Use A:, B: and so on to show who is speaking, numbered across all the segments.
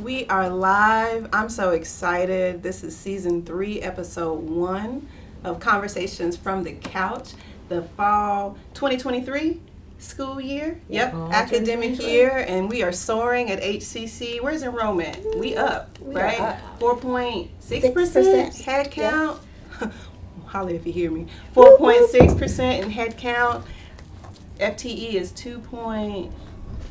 A: We are live. I'm so excited. This is season 3, episode 1 of Conversations from the Couch, the fall 2023 school year. Yep, academic year, and we are soaring at HCC. Where's enrollment? We up, right? 4.6% head count. Yes. Holla if you hear me. 4.6% in head count. FTE is 2.3.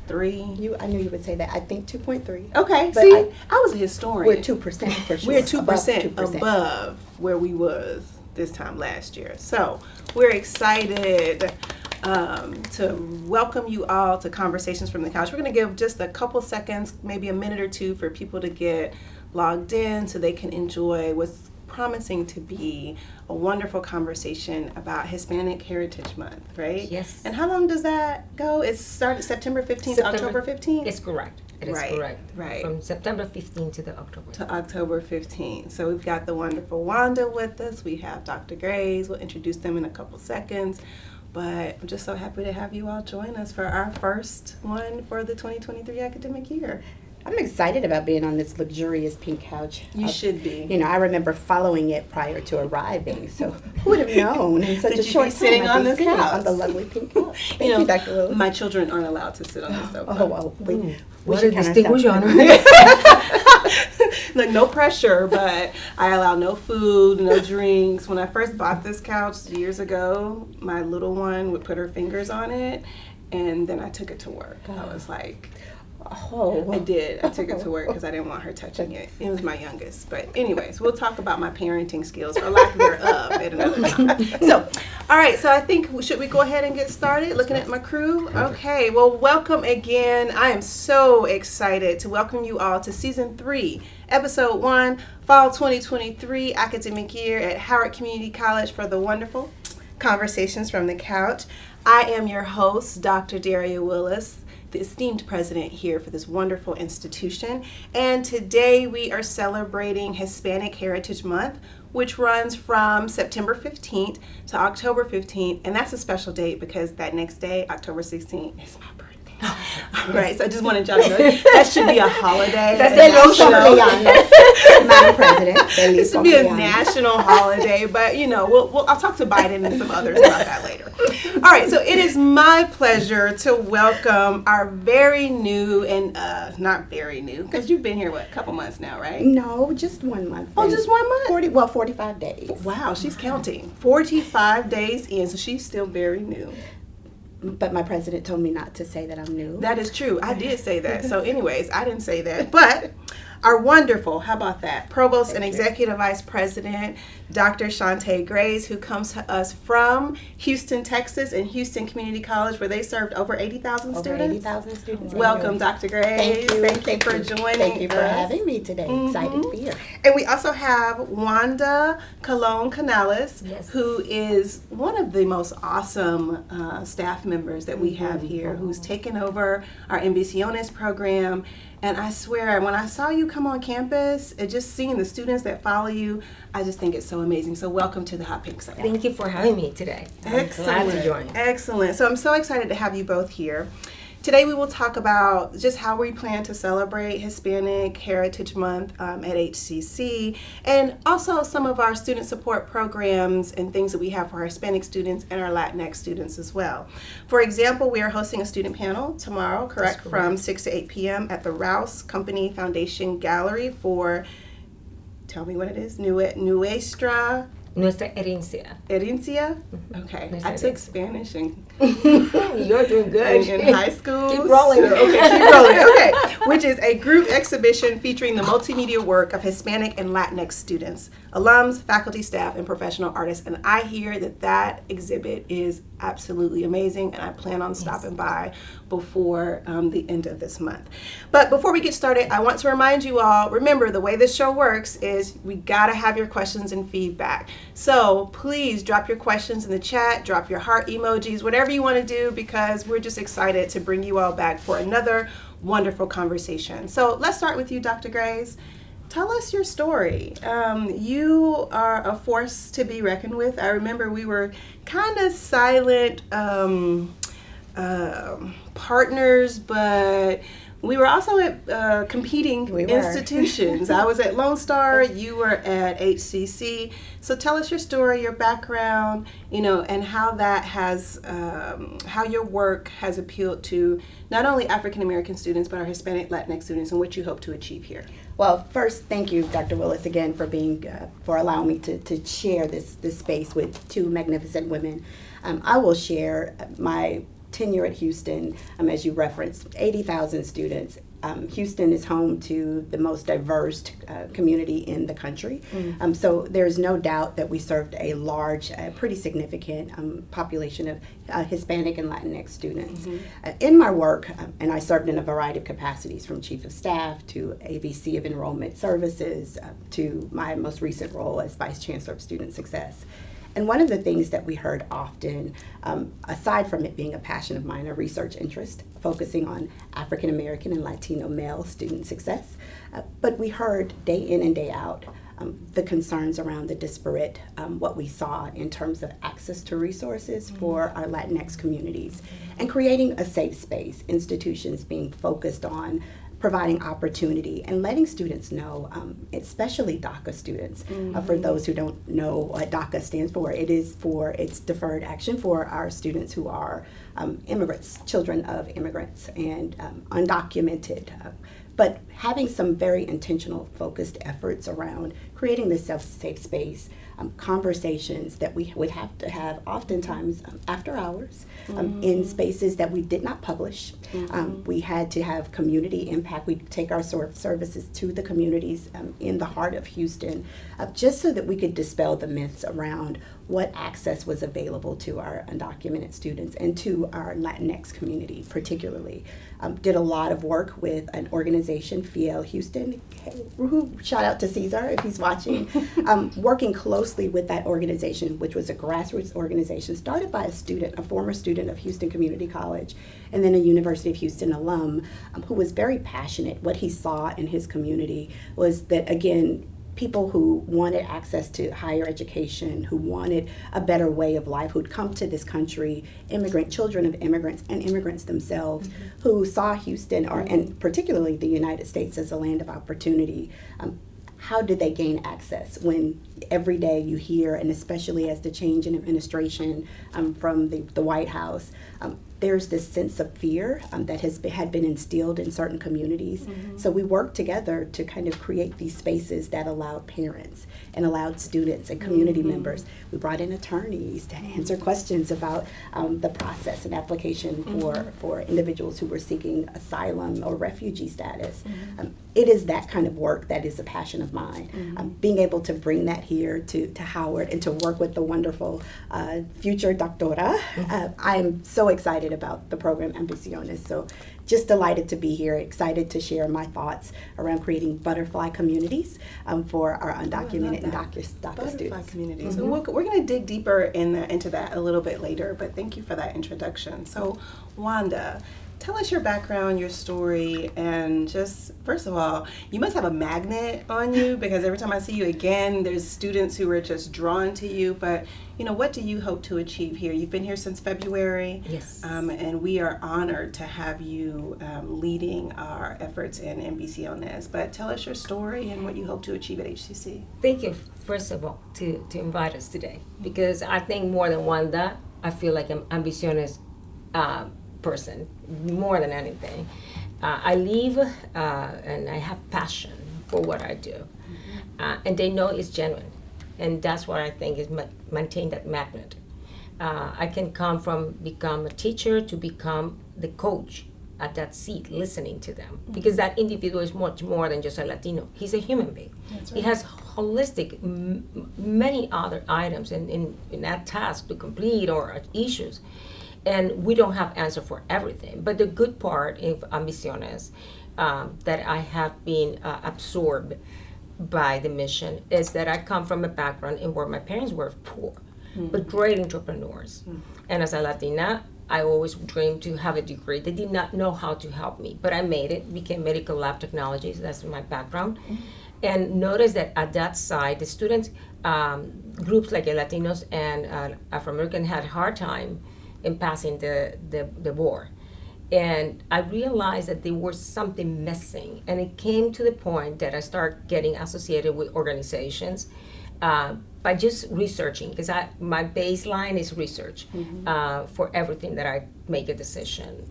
B: I knew you would say that. I think 2.3.
A: Okay, but see, I was a historian.
B: We're 2% for sure.
A: We're 2% above where we was this time last year. So we're excited to welcome you all to Conversations from the Couch. We're going to give just a couple seconds, maybe a minute or two, for people to get logged in so they can enjoy what's promising to be a wonderful conversation about Hispanic Heritage Month, right?
C: Yes.
A: And how long does that go? It started September 15th to October 15th?
C: It's correct. It is correct.
A: Right.
C: From September 15th to the October.
A: To October 15th. So we've got the wonderful Wanda with us. We have Dr. Grays. We'll introduce them in a couple seconds. But I'm just so happy to have you all join us for our first one for the 2023 academic year.
B: I'm excited about being on this luxurious pink couch.
A: You should be.
B: You know, I remember following it prior to arriving, so who would have known in such a short time
A: sitting on this couch
B: on the lovely pink couch. Thank you, Dr. Lewis.
A: My children aren't allowed to sit on the sofa.
C: What a distinguished honor.
A: Like, no pressure, but I allow no food, no drinks. When I first bought this couch years ago, my little one would put her fingers on it, and then I took it to work. I was like... I did. I took it to work because I didn't want her touching it. It was my youngest. But anyways, we'll talk about my parenting skills, or lack thereof, at another time. So, all right. So I think, should we go ahead and get started? Looking at my crew? Okay. Well, welcome again. I am so excited to welcome you all to Season 3, Episode 1, Fall 2023 academic year at Howard Community College for the wonderful Conversations from the Couch. I am your host, Dr. Daria Willis, the esteemed president here for this wonderful institution. And today we are celebrating Hispanic Heritage Month, which runs from September 15th to October 15th. And that's a special date because that next day, October 16th, is my birthday. All right, so I just wanted y'all to know that should be a holiday.
B: That's Madam President.
A: This should be a national holiday, but you know, I'll talk to Biden and some others about that later. All right, so it is my pleasure to welcome our very new and not very new, because you've been here, a couple months now, right?
B: No, just 1 month.
A: Oh, just 1 month?
B: 45 days.
A: Wow, she's counting. 45 days in, so she's still very new.
B: But my president told me not to say that I'm new.
A: That is true. I did say that. So anyways, I didn't say that. But our wonderful, how about that, Provost and Executive Vice President, Dr. Shante Grays, who comes to us from Houston, Texas, and Houston Community College, where they served over 80,000 students.
B: Over 80,000 students.
A: Welcome, Dr. Grays. Thank you for joining us.
B: Thank you for having me today. Mm-hmm. Excited to be here.
A: And we also have Wanda Colon Canales, who is one of the most awesome staff members that we have here, who's taken over our Ambiciones program. And I swear, when I saw you come on campus and just seeing the students that follow you, I just think it's so amazing. So welcome to the Hot Pink Side.
C: Thank you for having me today.
A: Excellent.
C: I'm glad to join.
A: Excellent. So I'm so excited to have you both here. Today we will talk about just how we plan to celebrate Hispanic Heritage Month at HCC, and also some of our student support programs and things that we have for our Hispanic students and our Latinx students as well. For example, we are hosting a student panel tomorrow, correct, from 6 to 8 p.m. at the Rouse Company Foundation Gallery for, tell me what it is, Nuestra
C: Herencia.
A: Herencia? Okay.
C: Nuestra
A: I took
C: Herencia.
A: Spanish and
C: You're doing good.
A: in high school.
C: Keep rolling.
A: So, okay, keep rolling. Okay. Which is a group exhibition featuring the multimedia work of Hispanic and Latinx students, alums, faculty, staff, and professional artists. And I hear that exhibit is absolutely amazing, and I plan on stopping by before the end of this month. But before we get started, I want to remind you all, remember, the way this show works is we gotta have your questions and feedback. So please drop your questions in the chat, drop your heart emojis, whatever you want to do, because we're just excited to bring you all back for another wonderful conversation. So let's start with you, Dr. Grays. Tell us your story. You are a force to be reckoned with. I remember we were kind of silent partners, but We were also at competing
B: We were.
A: institutions. I was at Lone Star, you were at HCC. So tell us your story, your background, and how that has, how your work has appealed to not only African American students, but our Hispanic Latinx students, and what you hope to achieve here.
B: Well, first, thank you, Dr. Willis, again for for allowing me to share this space with two magnificent women. I will share my tenure at Houston, as you referenced, 80,000 students. Houston is home to the most diverse community in the country. So there's no doubt that we served a large, pretty significant population of Hispanic and Latinx students. In my work, and I served in a variety of capacities, from Chief of Staff to AVC of Enrollment Services to my most recent role as Vice Chancellor of Student Success. And one of the things that we heard often, aside from it being a passion of mine, a research interest, focusing on African American and Latino male student success, but we heard day in and day out the concerns around the disparate, what we saw in terms of access to resources for our Latinx communities, and creating a safe space, institutions being focused on providing opportunity and letting students know, especially DACA students. For those who don't know what DACA stands for, it's Deferred Action for our students who are immigrants, children of immigrants, and undocumented. But having some very intentional, focused efforts around creating this safe space, conversations that we would have to have oftentimes after hours in spaces that we did not publish. We had to have community impact. We take our services to the communities in the heart of Houston, just so that we could dispel the myths around what access was available to our undocumented students and to our Latinx community particularly. Did a lot of work with an organization, Fiel Houston, shout out to Cesar if he's watching, working closely with that organization, which was a grassroots organization started by a former student of Houston Community College, and then a University of Houston alum who was very passionate. What he saw in his community was that, again, people who wanted access to higher education, who wanted a better way of life, who'd come to this country, children of immigrants and immigrants themselves, who saw Houston, and particularly the United States, as a land of opportunity. How did they gain access when every day you hear, and especially as the change in administration from the White House, there's this sense of fear that had been instilled in certain communities. So we worked together to kind of create these spaces that allowed parents and allowed students and community members. We brought in attorneys to answer questions about the process and application for individuals who were seeking asylum or refugee status. It is that kind of work that is a passion of mine. Being able to bring that here to Howard and to work with the wonderful future doctora. I am so excited about the program Ambiciones. So just delighted to be here, excited to share my thoughts around creating butterfly communities for our undocumented and DACA students.
A: Communities. And we're going to dig deeper into that a little bit later, but thank you for that introduction. So Wanda, tell us your background, your story, and just, first of all, you must have a magnet on you, because every time I see you again, there's students who are just drawn to you. But, what do you hope to achieve here? You've been here since February.
C: Yes.
A: And we are honored to have you leading our efforts in Ambiciones. But tell us your story and what you hope to achieve at HCC.
C: Thank you, first of all, to invite us today, because I think more than Wanda, I feel like I'm Ambiciones person, more than anything. I live and I have passion for what I do, and they know it's genuine, and that's what I think is maintain that magnet. I can become a teacher to become the coach at that seat, listening to them, because that individual is much more than just a Latino. He's a human being. That's right. He has holistic, many other items in that task to complete or issues. And we don't have answer for everything. But the good part of Ambiciones, that I have been absorbed by the mission, is that I come from a background in where my parents were poor, but great entrepreneurs. And as a Latina, I always dreamed to have a degree. They did not know how to help me, but I made it, became medical lab technologies, that's my background. And notice that at that side, the students, groups like Latinos and Afro-American had a hard time in passing the war. And I realized that there was something missing. And it came to the point that I started getting associated with organizations by just researching, because my baseline is research for everything that I make a decision.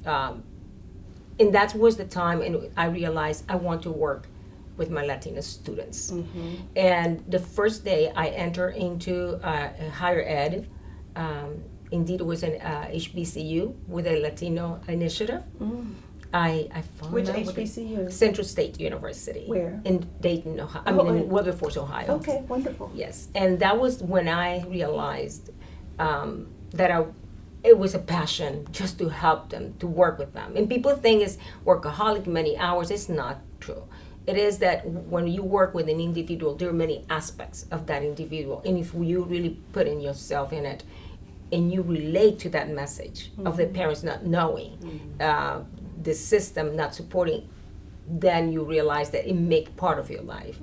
C: And that was the time, and I realized I want to work with my Latina students. And the first day I entered into higher ed, indeed it was an HBCU with a Latino initiative. I found
A: Which
C: out with
A: HBCU?
C: Central State University.
A: Where?
C: In Dayton, Ohio. I
A: Oh,
C: mean, in
A: in-
C: Wilberforce, Ohio.
A: Okay, wonderful.
C: Yes, and that was when I realized that it was a passion just to help them, to work with them. And people think it's workaholic, many hours. It's not true. It is that when you work with an individual, there are many aspects of that individual. And if you really put in yourself in it, and you relate to that message of the parents not knowing, the system not supporting, then you realize that it make part of your life.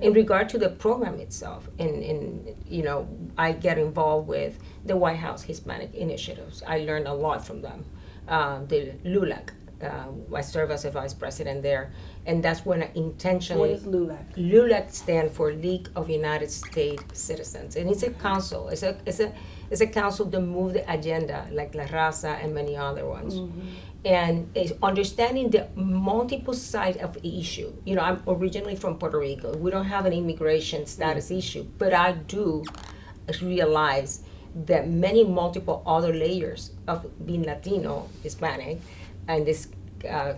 C: In regard to the program itself, and I get involved with the White House Hispanic initiatives. I learned a lot from them. The LULAC, I serve as a vice president there, and that's when I intentionally.
A: What is LULAC?
C: LULAC stands for League of United States Citizens, and it's a council. It's a council to move the agenda, like La Raza and many other ones. And it's understanding the multiple sides of the issue. I'm originally from Puerto Rico. We don't have an immigration status issue, but I do realize that many multiple other layers of being Latino, Hispanic, in this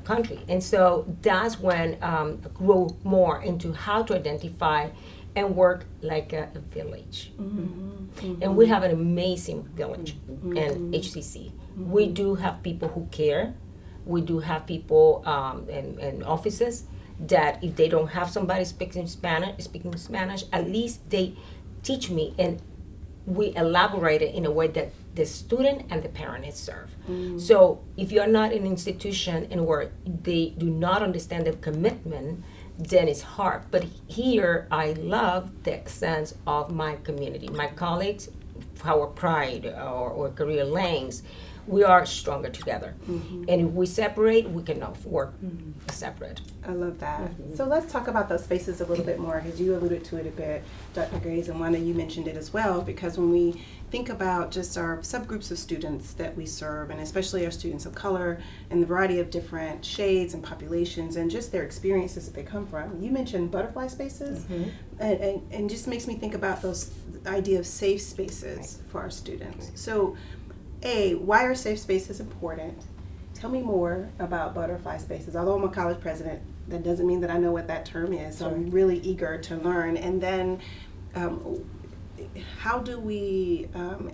C: country. And so that's when I grew more into how to identify and work like a village. And we have an amazing village in HCC. We do have people who care. We do have people in offices that if they don't have somebody speaking Spanish, at least they teach me, and we elaborate it in a way that the student and the parent is served. So if you're not in an institution and where they do not understand the commitment, then it's hard. But here, I love the sense of my community, my colleagues, our pride or career lanes. We are stronger together. And if we separate, we cannot work separate.
A: I love that. So let's talk about those spaces a little bit more, because you alluded to it a bit, Dr. Graves, and Wanda, you mentioned it as well, because when we think about just our subgroups of students that we serve, and especially our students of color, and the variety of different shades and populations, and just their experiences that they come from. You mentioned butterfly spaces, and just makes me think about the idea of safe spaces for our students. So, why are safe spaces important? Tell me more about butterfly spaces. Although I'm a college president, that doesn't mean that I know what that term is. So I'm really eager to learn. And then how do we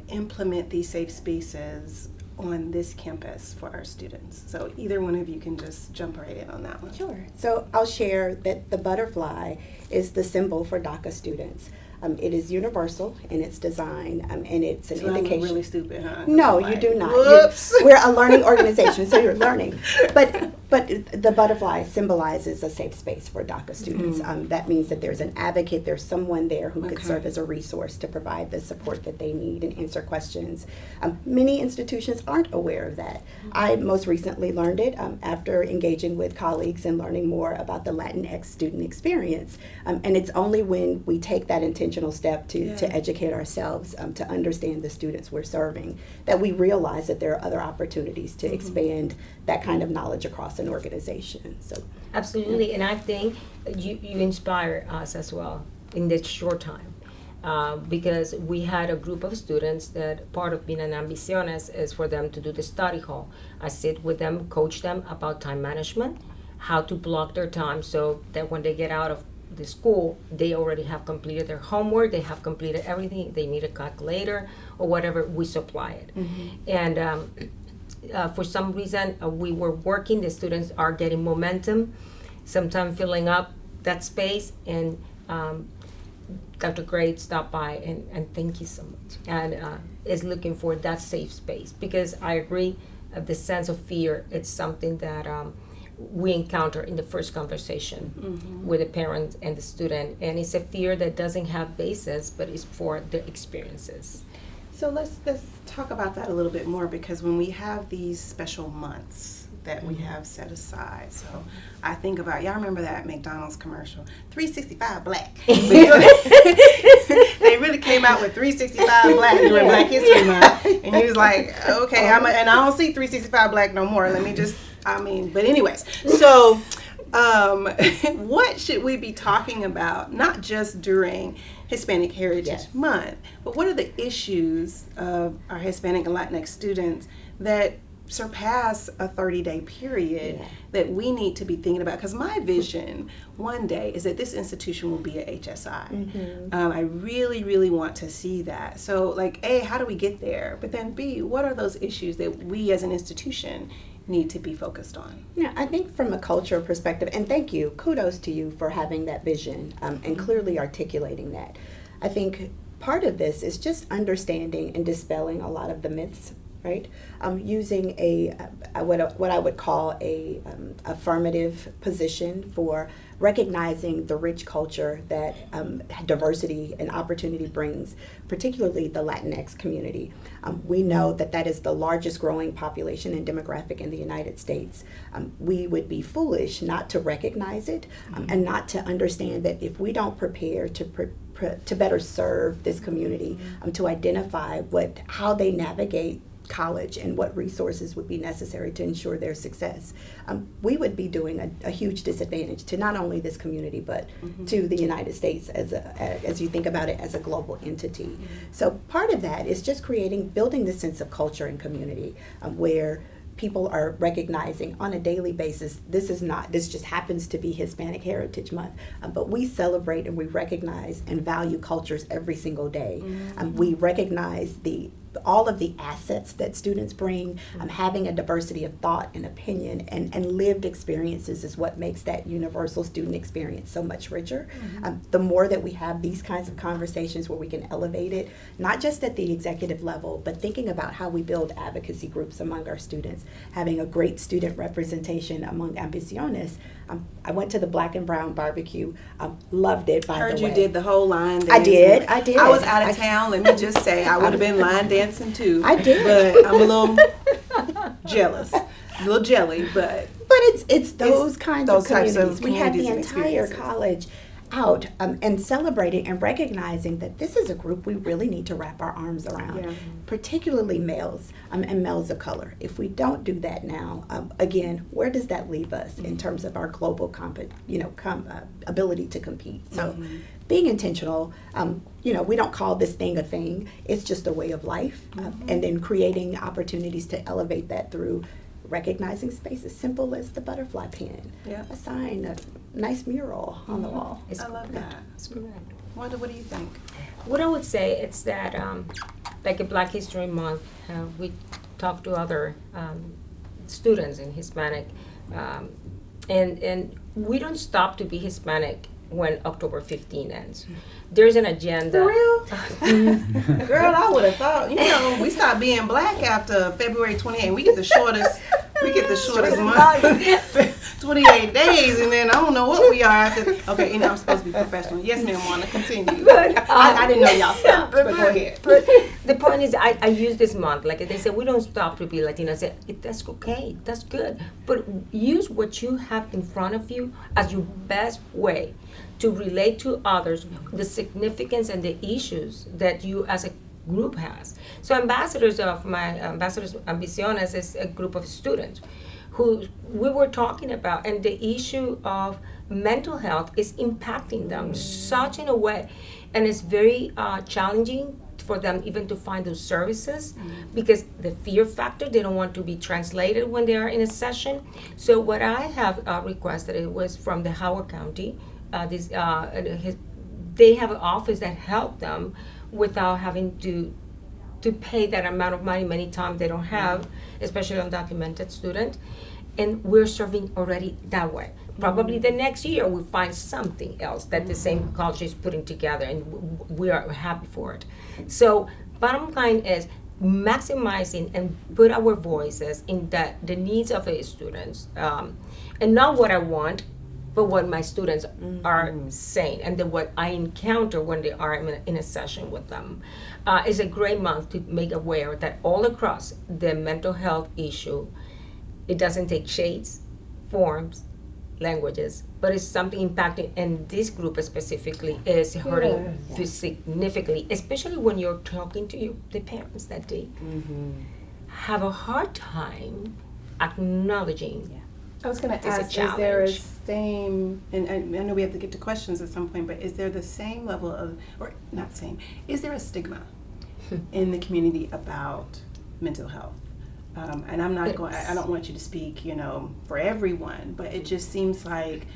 A: implement these safe spaces on this campus for our students? So either one of you can just jump right in on that one.
B: Sure. So I'll share that the butterfly is the symbol for DACA students. It is universal in its design, and it's an
A: So I
B: indication.
A: look really stupid, huh?
B: No,
A: I'm
B: you do not.
A: Whoops.
B: We're a learning organization, so you're learning. But the butterfly symbolizes a safe space for DACA students. That means that there's an advocate, there's someone there who could serve as a resource to provide the support that they need and answer questions. Many institutions aren't aware of that. I most recently learned it after engaging with colleagues and learning more about the Latinx student experience. And it's only when we take that intentional step to educate ourselves, to understand the students we're serving, that we realize that there are other opportunities to expand that kind of knowledge across an organization. So
C: Absolutely, and I think you inspire us as well in this short time. Because we had a group of students that part of being an Ambiciones is for them to do the study hall. I sit with them, coach them about time management, how to block their time so that when they get out of the school, they already have completed their homework, they have completed everything, they need a calculator or whatever, we supply it. And for some reason, we were working, the students are getting momentum, sometimes filling up that space, and Dr. Gray stopped by and thank you so much, and is looking for that safe space, because I agree, the sense of fear, it's something that we encounter in the first conversation with the parent and the student, and it's a fear that doesn't have basis, but it's for the experiences.
A: So let's talk about that a little bit more, because when we have these special months, that we have set aside. So I think about, y'all remember that McDonald's commercial, 365 Black. They really came out with 365 Black during Black History Month. And he was like, okay, and I don't see 365 Black no more. But anyways, so what should we be talking about, not just during Hispanic Heritage Month, but what are the issues of our Hispanic and Latinx students that surpass a 30-day period that we need to be thinking about? Because my vision one day is that this institution will be a HSI. I really, really want to see that. So, like, A, how do we get there? But then B, what are those issues that we as an institution need to be focused on?
B: Yeah, I think from a cultural perspective, and thank you, kudos to you for having that vision and clearly articulating that. I think part of this is just understanding and dispelling a lot of the myths, right? Using what I would call a affirmative position for recognizing the rich culture that diversity and opportunity brings, particularly the Latinx community. We know that that is the largest growing population and demographic in the United States. We would be foolish not to recognize it and not to understand that if we don't prepare to better serve this community, to identify how they navigate college and what resources would be necessary to ensure their success, we would be doing a huge disadvantage to not only this community but to the United States as you think about it as a global entity. So part of that is just building this sense of culture and community where people are recognizing on a daily basis, this just happens to be Hispanic Heritage Month, but we celebrate and we recognize and value cultures every single day. We recognize all of the assets that students bring. Having a diversity of thought and opinion and lived experiences is what makes that universal student experience so much richer. The more that we have these kinds of conversations where we can elevate it, not just at the executive level, but thinking about how we build advocacy groups among our students, having a great student representation among Ambiciones. I went to the Black and Brown barbecue, loved it, by the way.
A: Heard you did the whole line dance.
B: I did.
A: I was out of town, let me just say. I would have been line dancing too.
B: I did.
A: But I'm a little jealous, a little jelly, but
B: it's those kinds of communities. We had the
A: and
B: entire
A: experiences.
B: college out and celebrating and recognizing that this is a group we really need to wrap our arms around, particularly males and males of color. If we don't do that now, again, where does that leave us in terms of our global ability to compete? So being intentional, we don't call this thing a thing. It's just a way of life, and then creating opportunities to elevate that through recognizing space as simple as the butterfly pen, a sign, a nice mural on the wall.
A: I love that.
C: That's correct.
A: What do you think?
C: What I would say is that, like a Black History Month, we talk to other students in Hispanic, and we don't stop to be Hispanic when October 15 ends. There's an agenda.
A: For real? Girl, I would have thought, we stopped being Black after February 28th. We get the shortest month. 28 days, and then I don't know what we are after. Okay, I'm supposed to be professional. Yes, ma'am, Wanda, continue. I didn't know y'all stopped, but go ahead.
C: But the point is, I use this month, like they said, we don't stop to be Latino. I said, that's okay, that's good. But use what you have in front of you as your best way to relate to others the significance and the issues that you as a group has. So ambassadors Ambiciones is a group of students who we were talking about, and the issue of mental health is impacting them such in a way, and it's very challenging for them even to find those services because the fear factor, they don't want to be translated when they are in a session. So what I have requested, it was from the Howard County, they have an office that help them without having to pay that amount of money many times they don't have, especially undocumented student. And we're serving already that way. Probably the next year we'll find something else that the same culture is putting together, and we are happy for it. So bottom line is maximizing and put our voices in the needs of the students, and not what I want, but what my students are saying, and then what I encounter when they are in a session with them. Is a great month to make aware that all across the mental health issue It doesn't take shades, forms, languages, but it's something impacting, and this group specifically is hurting significantly, especially when you're talking to the parents that they have a hard time acknowledging.
A: I was going to
C: It's a
A: ask, is there a
C: challenge.
A: same, and I know we have to get to questions at some point, but is there the same level of, or not same, is there a stigma in the community about mental health? And I'm not going, I don't want you to speak, for everyone, but it just seems like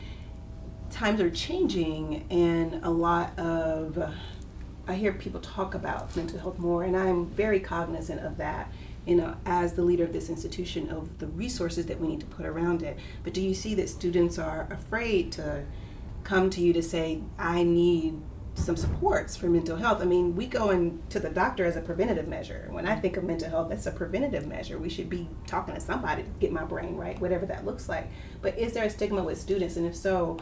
A: times are changing, and a lot of, I hear people talk about mental health more, and I'm very cognizant of that, as the leader of this institution, of the resources that we need to put around it. But do you see that students are afraid to come to you to say, I need some supports for mental health? I mean, we go into the doctor as a preventative measure. When I think of mental health, that's a preventative measure. We should be talking to somebody to get my brain right, whatever that looks like. But is there a stigma with students? And if so,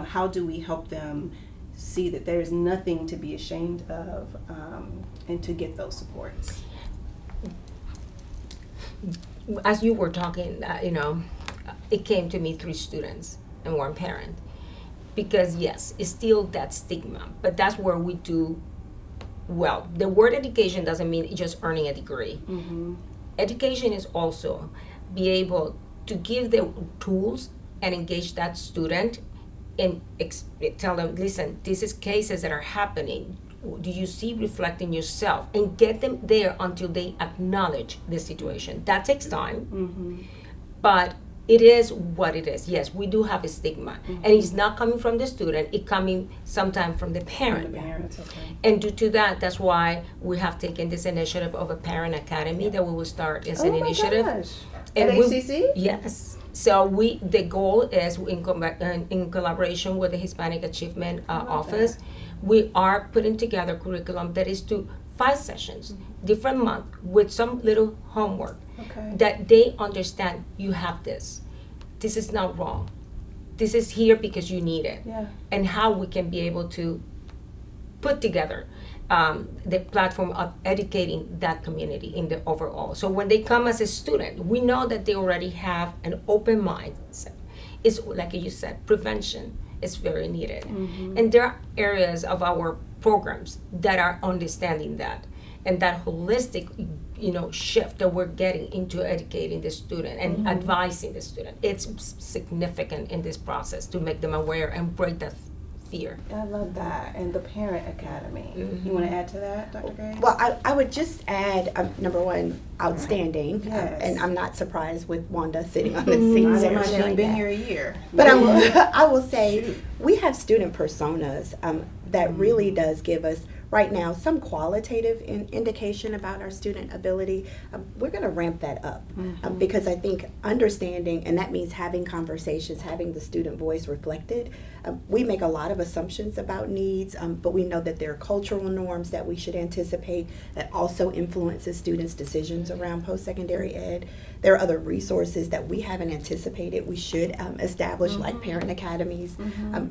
A: how do we help them see that there's nothing to be ashamed of, and to get those supports?
C: As you were talking, it came to me through students and one parent. Because yes, it's still that stigma, but that's where we do well. The word education doesn't mean just earning a degree. Education is also be able to give the tools and engage that student and tell them, listen, this is cases that are happening. Do you see reflecting yourself? And get them there until they acknowledge the situation. That takes time, but it is what it is. Yes, we do have a stigma, and it's not coming from the student, it's coming sometimes from the parent. And due to that, that's why we have taken this initiative of a parent academy that we will start as an initiative.
A: At HCC?
C: Yes. So the goal is in collaboration with the Hispanic Achievement Office, we are putting together a curriculum that is to 5 sessions, different month, with some little homework. That they understand you have this. This is not wrong. This is here because you need it. And how we can be able to put together the platform of educating that community in the overall. So when they come as a student, we know that they already have an open mindset. It's like you said, prevention is very needed. And there are areas of our programs that are understanding that. And that holistic, shift that we're getting into educating the student and advising the student, it's significant in this process to make them aware and break that fear.
A: I love that. And the Parent Academy. You want to add to that, Dr. Gray?
B: Well, I would just add, number one, outstanding.
A: Yes.
B: And I'm not surprised with Wanda sitting on the seat.
A: I imagine you've been here a year.
B: But I will say, we have student personas that really does give us, right now, some qualitative indication about our student ability. We're going to ramp that up because I think understanding, and that means having conversations, having the student voice reflected. We make a lot of assumptions about needs, but we know that there are cultural norms that we should anticipate that also influences students' decisions around post-secondary ed. There are other resources that we haven't anticipated we should establish, like parent academies,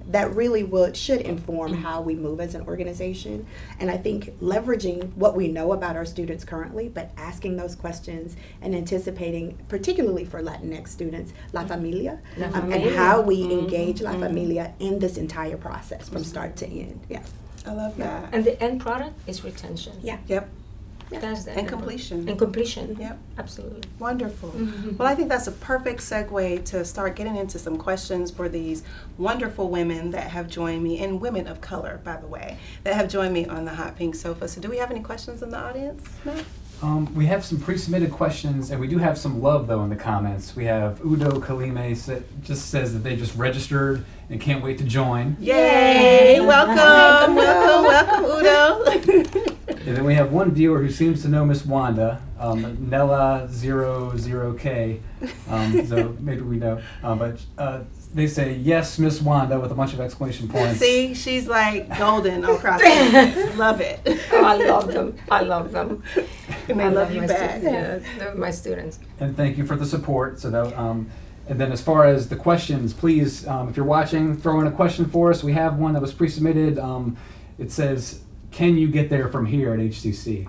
B: that really should inform how we move as an organization. And I think leveraging what we know about our students currently, but asking those questions and anticipating, particularly for Latinx students, La Familia, and how we engage La Familia in this entire process from start to end. Yeah.
A: I love that.
C: And the end product is retention.
B: Yeah.
A: Yep.
C: That's the
A: And
C: end
A: completion.
C: And completion.
A: Yep.
C: Absolutely.
A: Wonderful. Well, I think that's a perfect segue to start getting into some questions for these wonderful women that have joined me, and women of color, by the way, that have joined me on the Hot Pink Sofa. So do we have any questions in the audience, Matt?
D: We have some pre-submitted questions, and we do have some love, though, in the comments. We have Udo Kalime just says that they just registered and can't wait to join.
A: Yay! Welcome, welcome, Udo.
D: And then we have one viewer who seems to know Miss Wanda, Nella00K, so maybe we know. But they say, yes, Miss Wanda, with a bunch of exclamation points.
A: See, she's like golden across the face. Love it.
C: Oh, I love them. I love them.
A: And they love you
C: my
A: back.
C: students. Yeah, they're my students.
D: And thank you for the support. So that, and then as far as the questions, please, if you're watching, throw in a question for us. We have one that was pre-submitted. It says, can you get there from here at HCC?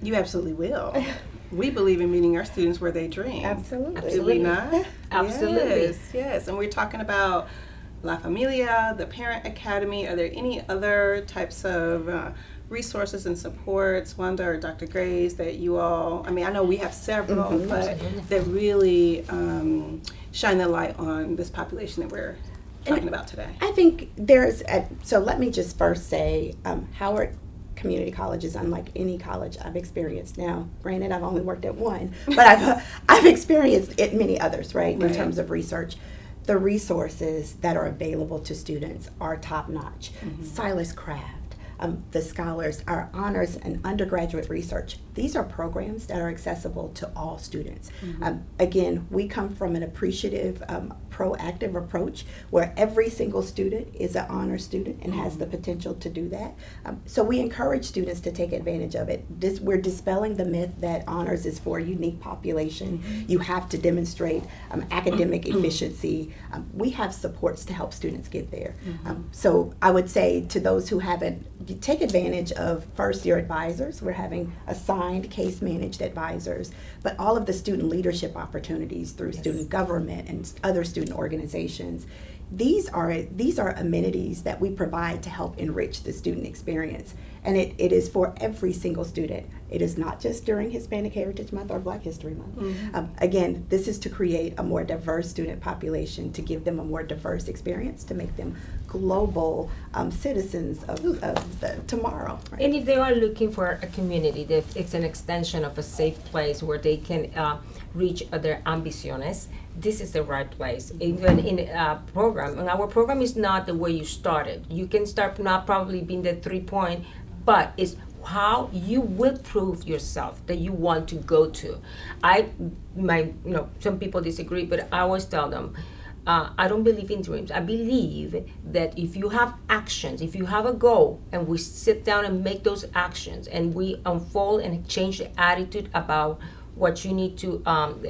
A: You absolutely will. We believe in meeting our students where they dream.
B: Absolutely.
A: Do we not?
C: Absolutely.
A: Yes. And we're talking about La Familia, the Parent Academy. Are there any other types of resources and supports, Wanda or Dr. Graves, that you all, I mean, I know we have several, but that really shine the light on this population that we're talking about today?
B: I think so let me just first say, Howard Community College is unlike any college I've experienced. Now, granted, I've only worked at one, but I've experienced it many others, right, in terms of research. The resources that are available to students are top notch. Silas Craft, the scholars, our honors and undergraduate research. These are programs that are accessible to all students. Again, we come from an appreciative, proactive approach where every single student is an honor student and has the potential to do that. So we encourage students to take advantage of it. We're dispelling the myth that honors is for a unique population. You have to demonstrate academic efficiency. We have supports to help students get there. So I would say to those who haven't, take advantage of first your advisors. We're having assigned case managed advisors, but all of the student leadership opportunities through student government and other student organizations. These are amenities that we provide to help enrich the student experience. And it is for every single student. It is not just during Hispanic Heritage Month or Black History Month. Again, this is to create a more diverse student population, to give them a more diverse experience, to make them global citizens of the tomorrow. Right?
C: And if they are looking for a community, that it's an extension of a safe place where they can reach their ambiciones, this is the right place. Even in a program, and our program is not the way you started. You can start not probably being the 3-point, but it's how you will prove yourself that you want to go to. Some people disagree, but I always tell them, I don't believe in dreams. I believe that if you have actions, if you have a goal, and we sit down and make those actions, and we unfold and change the attitude about what you need to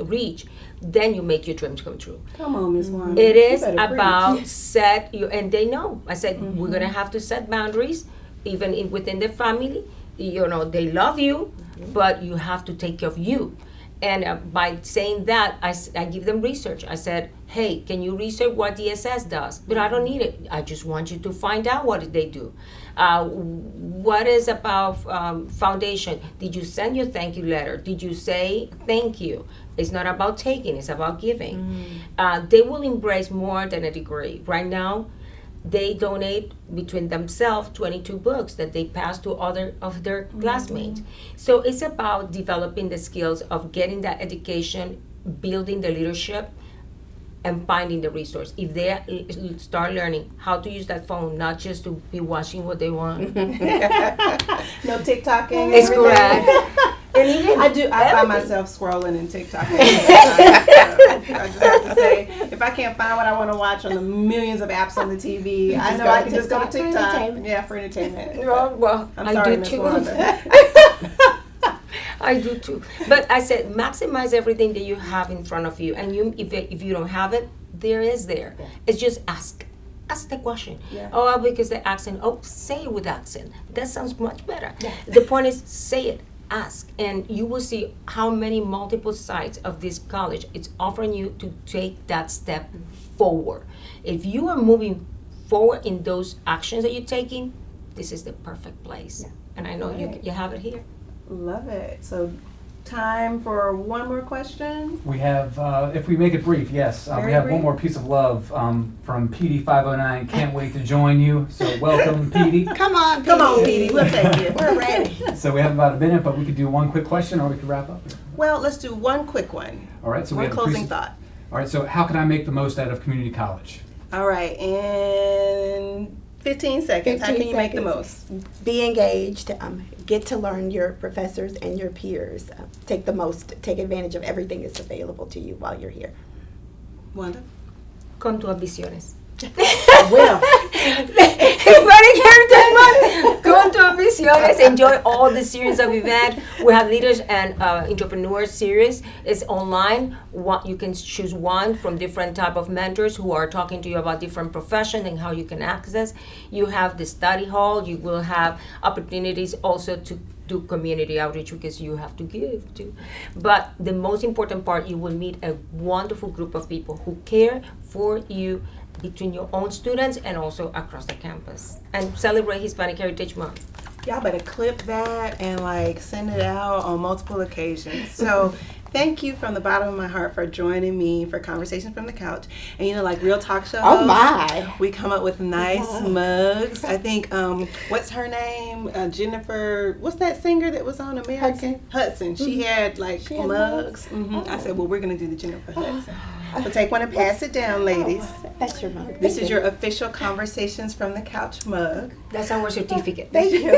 C: reach, then you make your dreams come true.
A: Come on, Ms. Wanda.
C: It is
A: You better
C: about
A: preach.
C: and they know. I said, we're gonna have to set boundaries, even within the family. They love you, but you have to take care of you. And by saying that, I give them research. I said, hey, can you research what DSS does? But I don't need it. I just want you to find out what they do. What is about foundation? Did you send your thank you letter? Did you say thank you? It's not about taking, it's about giving. They will embrace more than a degree. Right now, they donate between themselves 22 books that they pass to other of their classmates. So it's about developing the skills of getting that education, building the leadership, and finding the resource. If they start learning how to use that phone, not just to be watching what they want.
A: No TikToking.
C: It's correct.
A: And even I find myself scrolling and TikToking. I just have to say, if I can't find what I want to watch on the millions of apps on the TV, I know I can just go to TikTok. Yeah, for entertainment.
C: Well,
A: I'm
C: I
A: sorry,
C: do
A: Ms.
C: too.
A: Wanda.
C: I do too. But I said, maximize everything that you have in front of you. And if you don't have it, there. Yeah. It's just ask. Ask the question.
A: Yeah.
C: Oh, because the accent. Oh, say it with accent. That sounds much better. Yeah. The point is, say it. Ask, and you will see how many multiple sides of this college it's offering you to take that step forward. If you are moving forward in those actions that you're taking, this is the perfect place. Yeah. And I know you have it here.
A: Love it. So, time for one more question.
D: We have, if we make it brief, yes. We have one more piece of love from PD509. Can't wait to join you. So welcome, PD.
B: Come on,
A: PD. We'll take you.
B: We're ready.
D: So we have about a minute, but we could do one quick question or we could wrap up.
A: Well, let's do one quick one.
D: All right. So
A: one
D: we have
A: closing thought.
D: All right. So how can I make the most out of community college?
A: All right. In 15 seconds, how can you make the most?
B: Be engaged. Get to learn your professors and your peers. Take advantage of everything that's available to you while you're here.
A: Wanda?
C: Con tu ambiciones.
A: Well,
C: Con tu ambiciones. Enjoy all the series of events. We have leaders and entrepreneurs series. It's online. You can choose one from different type of mentors who are talking to you about different professions and how you can access. You have the study hall. You will have opportunities also to do community outreach because you have to give too. But the most important part, you will meet a wonderful group of people who care for you between your own students and also across the campus. And celebrate Hispanic Heritage Month.
A: Y'all better clip that and like send it out on multiple occasions. So thank you from the bottom of my heart for joining me for Conversation from the Couch. And you know, like real talk show
B: Oh
A: hosts,
B: my.
A: we come up with nice mugs. I think, what's her name? Jennifer, what's that singer that was on American? Hudson. She had like
B: She has
A: mugs. I said, well, we're going to do the Jennifer Hudson. So take one and pass it down, ladies.
B: That's your mug.
A: This is your official Conversations from the Couch mug.
C: That's our certificate.
B: Thank you.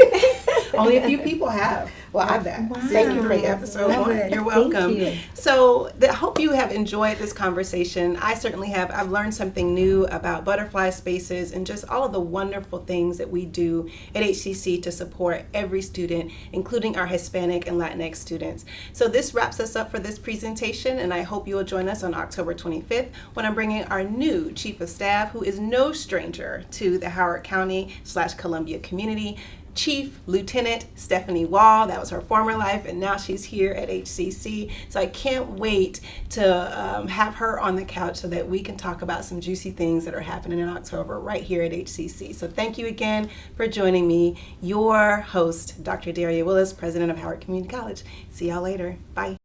A: Only a few people have that.
B: Wow.
A: Thank you for episode
B: Love
A: one.
B: it.
A: You're
B: Thank
A: welcome.
C: you.
A: So I hope you have enjoyed this conversation. I certainly have. I've learned something new about butterfly spaces and just all of the wonderful things that we do at HCC to support every student, including our Hispanic and Latinx students. So this wraps us up for this presentation, and I hope you will join us on October 25th when I'm bringing our new Chief of Staff, who is no stranger to the Howard County/Columbia community, Chief Lieutenant Stephanie Wall. That was her former life, and now she's here at HCC. So I can't wait to have her on the couch so that we can talk about some juicy things that are happening in October right here at HCC. So thank you again for joining me. Your host, Dr. Daria Willis, President of Howard Community College. See y'all later. Bye.